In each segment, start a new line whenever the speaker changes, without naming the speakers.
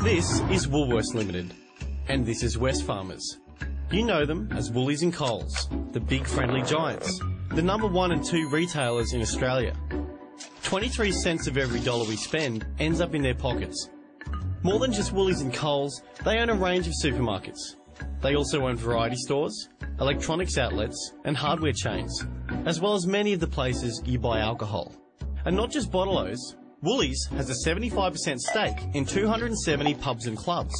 This is Woolworths Limited, and this is Wesfarmers. You know them as Woolies and Coles, the big friendly giants, the number 1 and 2 retailers in Australia. 23 cents of every dollar we spend ends up in their pockets. More than just Woolies and Coles, they own a range of supermarkets. They also own variety stores, electronics outlets and hardware chains, as well as many of the places you buy alcohol. And not just bottle-os, Woolies has a 75% stake in 270 pubs and clubs,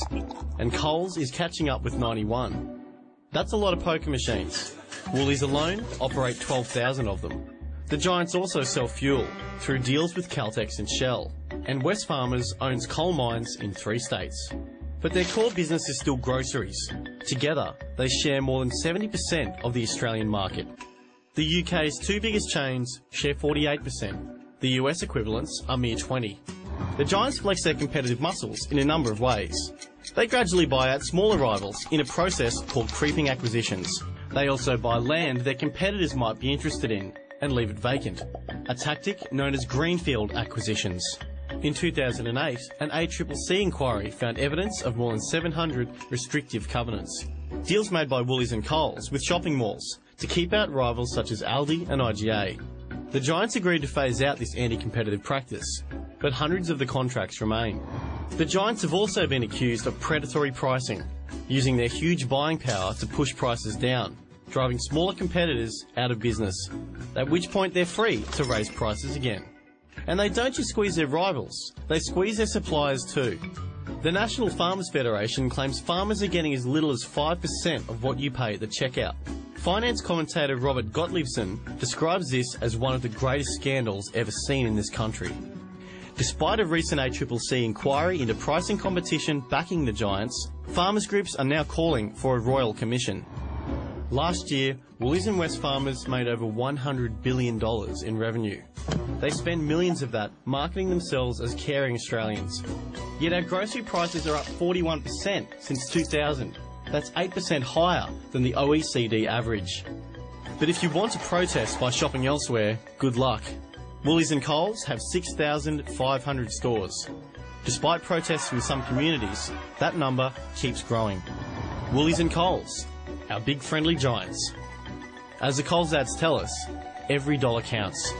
and Coles is catching up with 91. That's a lot of poker machines. Woolies alone operate 12,000 of them. The giants also sell fuel through deals with Caltex and Shell, and Wesfarmers owns coal mines in 3 states. But their core business is still groceries. Together, they share more than 70% of the Australian market. The UK's 2 biggest chains share 48%. The US equivalents are mere 20. The giants flex their competitive muscles in a number of ways. They gradually buy out smaller rivals in a process called creeping acquisitions. They also buy land their competitors might be interested in and leave it vacant, a tactic known as greenfield acquisitions. In 2008, an ACCC inquiry found evidence of more than 700 restrictive covenants. Deals made by Woolies and Coles with shopping malls to keep out rivals such as Aldi and IGA. The giants agreed to phase out this anti-competitive practice, but hundreds of the contracts remain. The giants have also been accused of predatory pricing, using their huge buying power to push prices down, driving smaller competitors out of business, at which point they're free to raise prices again. And they don't just squeeze their rivals, they squeeze their suppliers too. The National Farmers Federation claims farmers are getting as little as 5% of what you pay at the checkout. Finance commentator Robert Gottliebsen describes this as one of the greatest scandals ever seen in this country. Despite a recent ACCC inquiry into pricing competition backing the giants, farmers groups are now calling for a royal commission. Last year, Woolies and Wesfarmers made over $100 billion in revenue. They spend millions of that marketing themselves as caring Australians. Yet our grocery prices are up 41% since 2000. That's 8% higher than the OECD average. But if you want to protest by shopping elsewhere, good luck. Woolies and Coles have 6,500 stores. Despite protests from some communities, that number keeps growing. Woolies and Coles, our big friendly giants. As the Coles ads tell us, every dollar counts.